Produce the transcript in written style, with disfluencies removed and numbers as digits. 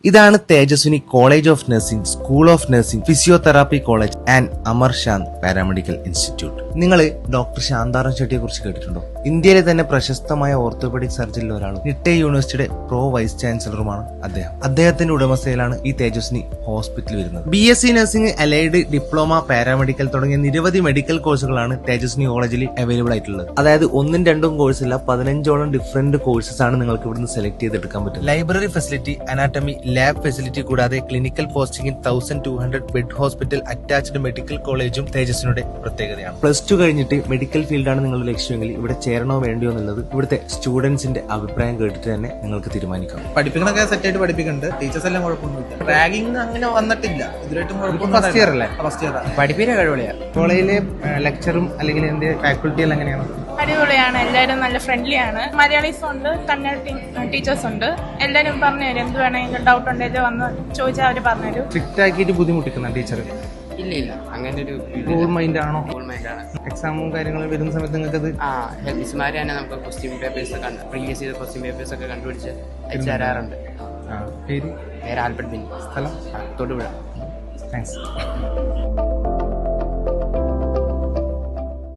ഇതാണ് Tejaswini college of nursing, school of nursing, physiotherapy college and Amar Shanth paramedical institute. നിങ്ങൾ doctor Shantaram ഷെട്ടിയെ കുറിച്ച് കേട്ടിട്ടുണ്ടോ? ഇന്ത്യയിലെ തന്നെ പ്രശസ്തമായ ഓർത്തോപെഡിക് സർജനിൽ ഒരാളും നിട്ടെ യൂണിവേഴ്സിറ്റിയുടെ പ്രോ വൈസ് ചാൻസലറുമാണ് അദ്ദേഹം. അദ്ദേഹത്തിന്റെ ഉടമസ്ഥയിലാണ് ഈ തേജസ്വിനി ഹോസ്പിറ്റൽ വരുന്നത്. BSc nursing, allied, diploma, paramedical തുടങ്ങിയ നിരവധി മെഡിക്കൽ കോഴ്സുകളാണ് തേജസ്വിനി കോളേജിൽ അവൈലബിൾ ആയിട്ടുള്ളത്. അതായത് 1ഉം 2ഉം കോഴ്സില്ല, 15ഓളം ഡിഫറെന്റ് കോഴ്സസ് ആണ് നിങ്ങൾക്ക് ഇവിടുന്ന് സെലക്ട് ചെയ്തെടുക്കാൻ പറ്റും. Library facility, anatomy, lab facility കൂടാതെ ക്ലിനിക്കൽ പോസ്റ്റിംഗിൽ 1200 ബെഡ് ഹോസ്പിറ്റൽ അറ്റാച്ച്ഡ് മെഡിക്കൽ കോളേജും തേജസ്വിനിയുടെ പ്രത്യേകതയാണ്. +2 കഴിഞ്ഞിട്ട് മെഡിക്കൽ ഫീൽഡാണ് നിങ്ങളുടെ ലക്ഷ്യമെങ്കിൽ ഇവിടെ ചേരണോ വേണ്ടിയോ എന്നുള്ളത് ഇവിടുത്തെ സ്റ്റുഡൻസിന്റെ അഭിപ്രായം കേട്ടിട്ട് തന്നെ നിങ്ങൾക്ക് തീരുമാനിക്കാം. പഠിപ്പിക്കണൊക്കെ സെറ്റായിട്ട് പഠിപ്പിക്കുന്നുണ്ട്. ടീച്ചേഴ്സ് എല്ലാം കുഴപ്പമൊന്നുമില്ല. റാഗിങ് അങ്ങനെ വന്നിട്ടില്ല ഇതുവരെയായിട്ടും. ഫസ്റ്റ് ഇയർ അല്ലേ? First year. പഠിപ്പിക്കാൻ കഴിവുള്ളയാണ്. കോളേജിലെ ലെക്ചറും അല്ലെങ്കിൽ എന്ത് ഫാക്കൽറ്റി എല്ലാം എങ്ങനെയാണ്? അടിപൊളിയാണ്. എല്ലാവരും നല്ല ഫ്രണ്ട്ലി ആണ്. മലയാളീസ് ഉണ്ട്, കന്നഡ ടീച്ചേഴ്സ് ഉണ്ട്. എല്ലാവരും പറഞ്ഞുതരും. എന്ത് വേണമെങ്കിലും ഡൗട്ട് ഉണ്ടെങ്കിൽ വന്ന് ചോദിച്ചാൽ അവർ പറഞ്ഞുതരും. സ്ട്രിക്റ്റ് ആക്കിയിട്ട് ബുദ്ധിമുട്ടിക്കുന്ന ടീച്ചർ? ഇല്ല, അങ്ങനെ ഒരു കൂൾ മൈൻഡ് ആണോ? കൂൾ മൈൻഡാണ്. എക്സാമും കാര്യങ്ങളും വരുന്ന സമയത്ത് നിങ്ങൾക്ക് മിസ്മാര് തന്നെ നമുക്ക് ക്വസ്റ്റ്യൻ പേപ്പേഴ്സ് ഒക്കെ പ്രീവിയസ് ചെയ്ത ക്വസ്റ്റ്യൻ പേപ്പേഴ്സ് ഒക്കെ കണ്ടുപിടിച്ച് അയച്ചു തരാറുണ്ട്. പേര് പേര് ആൽബർട്ട് ബിൻ, സ്ഥലം തൊടുപുഴ. താങ്ക്സ്.